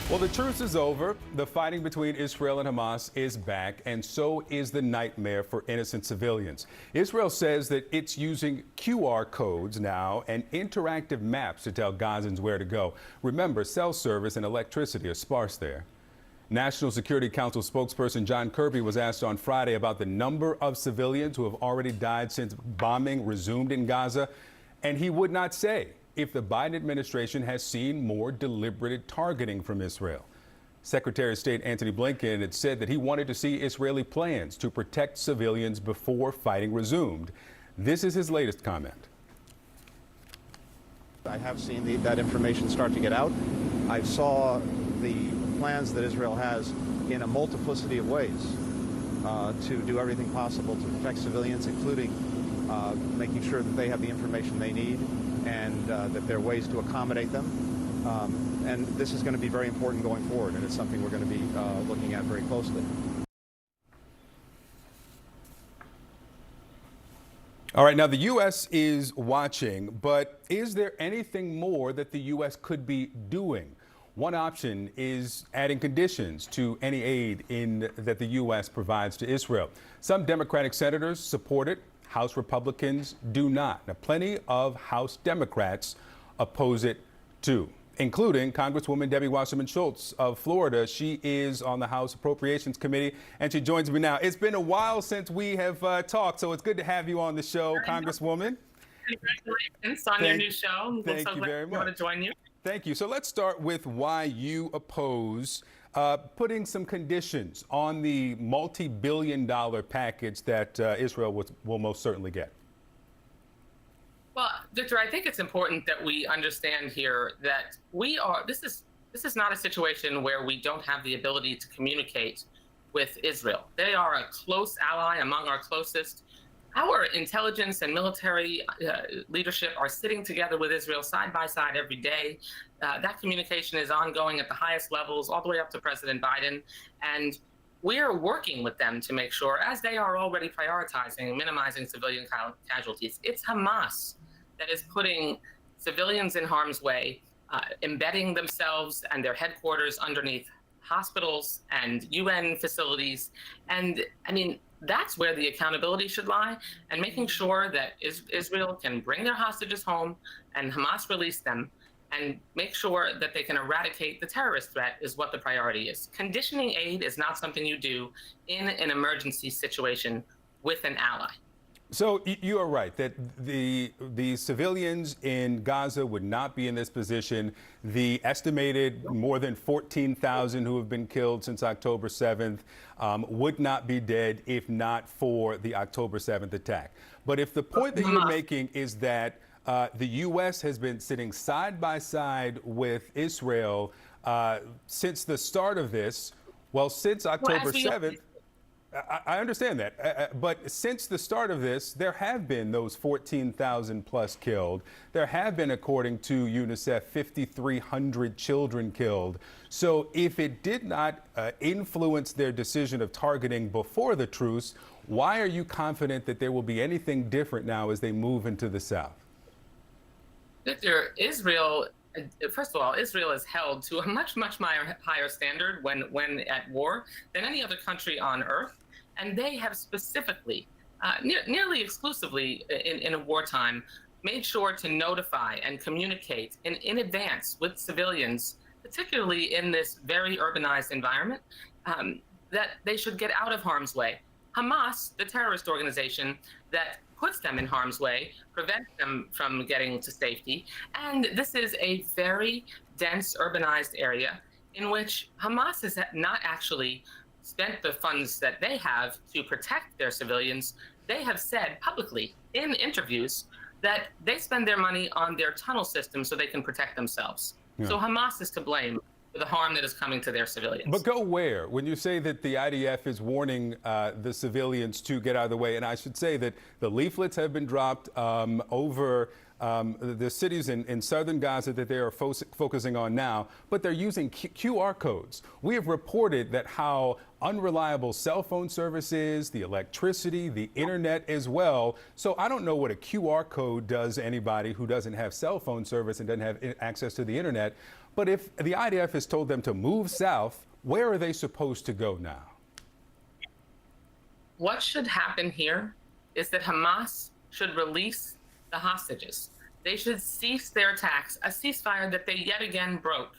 Well, the truce is over. The fighting between Israel and Hamas is back, and so is the nightmare for innocent civilians. Israel says that it's using QR codes now and interactive maps to tell Gazans where to go. Remember, cell service and electricity are sparse there. National Security Council spokesperson John Kirby was asked on Friday about the number of civilians who have already died since bombing resumed in Gaza, and he would not say if the Biden administration has seen more deliberate targeting from Israel. Secretary of State Antony Blinken had said that he wanted to see Israeli plans to protect civilians before fighting resumed. This is his latest comment. I have seen that information start to get out. I saw the plans that Israel has in a multiplicity of ways to do everything possible to protect civilians, including making sure that they have the information they need and that there are ways to accommodate them. And this is going to be very important going forward, and it's something we're going to be looking at very closely. All right, now the U.S. is watching, but is there anything more that the U.S. could be doing? One option is adding conditions to any aid that the U.S. provides to Israel. Some Democratic senators support it. House Republicans do not. Now, plenty of House Democrats oppose it too, including Congresswoman Debbie Wasserman Schultz of Florida. She is on the House Appropriations Committee, and she joins me now. It's been a while since we have talked, so it's good to have you on the show, Congresswoman. Congratulations on your new show. Thank you very much. I want to join you. Thank you. So let's start with why you oppose putting some conditions on the multi-billion-dollar package that Israel will most certainly get. Well, Victor, I think it's important that we understand here that this is not a situation where we don't have the ability to communicate with Israel. They are a close ally, among our closest. Our intelligence and military leadership are sitting together with Israel side by side every day. That communication is ongoing at the highest levels, all the way up to President Biden. And we are working with them to make sure, as they are already prioritizing minimizing civilian casualties, it's Hamas that is putting civilians in harm's way, embedding themselves and their headquarters underneath hospitals and UN facilities. And I mean, that's where the accountability should lie, and making sure that Israel can bring their hostages home and Hamas release them and make sure that they can eradicate the terrorist threat is what the priority is. Conditioning aid is not something you do in an emergency situation with an ally. So you are right that the civilians in Gaza would not be in this position. The estimated more than 14,000 who have been killed since October 7th would not be dead if not for the October 7th attack. But if the point that you're making is that the U.S. has been sitting side by side with Israel since the start of this, well, since October 7th, I understand that, but since the start of this, there have been those 14,000 plus killed. There have been, according to UNICEF, 5,300 children killed. So if it did not influence their decision of targeting before the truce, why are you confident that there will be anything different now as they move into the south? Victor, first of all, Israel is held to a much, much higher standard when at war than any other country on earth. And they have specifically, nearly exclusively in a wartime, made sure to notify and communicate in advance with civilians, particularly in this very urbanized environment, that they should get out of harm's way. Hamas, the terrorist organization that puts them in harm's way, prevents them from getting to safety. And this is a very dense urbanized area in which Hamas has not actually spent the funds that they have to protect their civilians. They have said publicly in interviews that they spend their money on their tunnel system so they can protect themselves. Yeah. So Hamas is to blame for the harm that is coming to their civilians. But go where? When you say that the IDF is warning the civilians to get out of the way, and I should say that the leaflets have been dropped over the cities in southern Gaza that they are focusing on now, but they're using QR codes. We have reported that how unreliable cell phone service is, the electricity, the internet as well. So I don't know what a QR code does to anybody who doesn't have cell phone service and doesn't have access to the internet. But if the IDF has told them to move south, where are they supposed to go now? What should happen here is that Hamas should release the hostages. They should cease their attacks, a ceasefire that they yet again broke,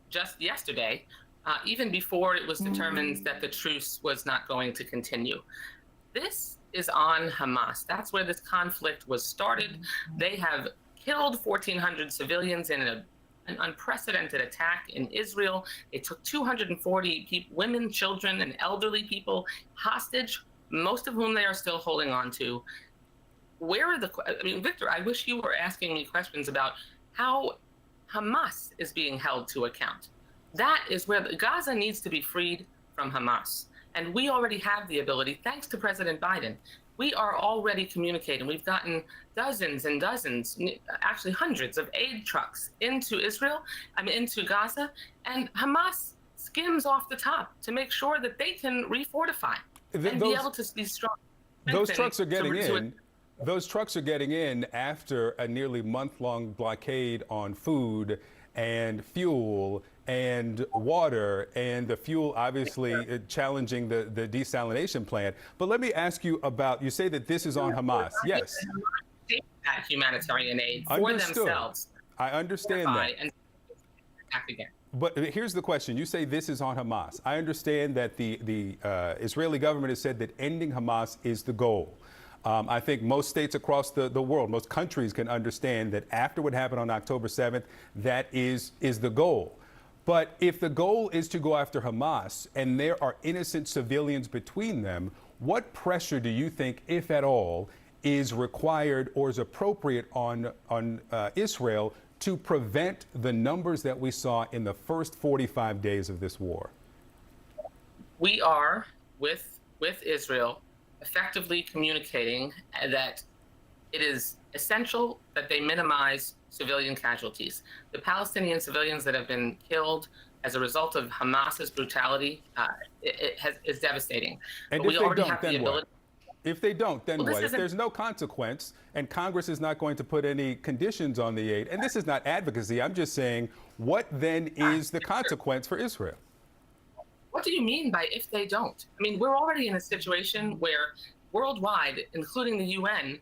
just yesterday, even before it was determined that the truce was not going to continue. This is on Hamas. That's where this conflict was started. They have killed 1,400 civilians in an unprecedented attack in Israel. They took 240 women, children, and elderly people hostage, most of whom they are still holding on to. Victor, I wish you were asking me questions about how Hamas is being held to account. That is where Gaza needs to be freed from Hamas. And we already have the ability, thanks to President Biden. We are already communicating. We've gotten dozens and dozens, actually hundreds of aid trucks into into Gaza, and Hamas skims off the top to make sure that they can refortify and be able to be strong. Those trucks are getting in. Those trucks are getting in after a nearly month-long blockade on food and fuel and water, and the fuel obviously challenging the desalination plant. But let me ask you about, you say that this is on Hamas. Yes. That humanitarian aid for themselves. I understand that. And attack again. But here's the question. You say this is on Hamas. I understand that the Israeli government has said that ending Hamas is the goal. I think most states across the world, most countries can understand that after what happened on October 7th, that is the goal. But if the goal is to go after Hamas and there are innocent civilians between them, what pressure do you think, if at all, is required or is appropriate on Israel to prevent the numbers that we saw in the first 45 days of this war? We are, with Israel, effectively communicating that it is essential that they minimize civilian casualties. The Palestinian civilians that have been killed as a result of Hamas's brutality is devastating. And but if we they already don't, have the then what? ability. If they don't, then Well, what? If isn't- there's no consequence and Congress is not going to put any conditions on the aid, and this is not advocacy, I'm just saying, what then is the consequence for Israel? What do you mean by if they don't? I mean, we're already in a situation where worldwide, including the UN,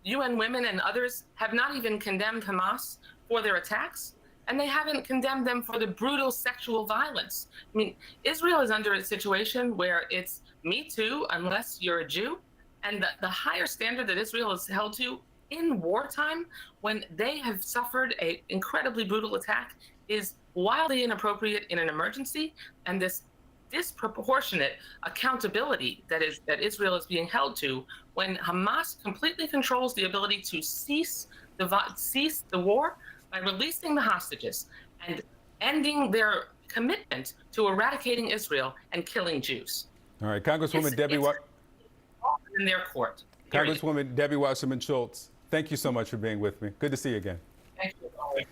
UN women and others have not even condemned Hamas for their attacks, and they haven't condemned them for the brutal sexual violence. I mean, Israel is under a situation where it's me too, unless you're a Jew, and the higher standard that Israel is held to in wartime, when they have suffered an incredibly brutal attack, is wildly inappropriate in an emergency, and this disproportionate accountability that Israel is being held to when Hamas completely controls the ability to cease the war by releasing the hostages and ending their commitment to eradicating Israel and killing Jews. All right, Congresswoman Debbie in their court. Period. Congresswoman Debbie Wasserman Schultz, thank you so much for being with me. Good to see you again. Thank you.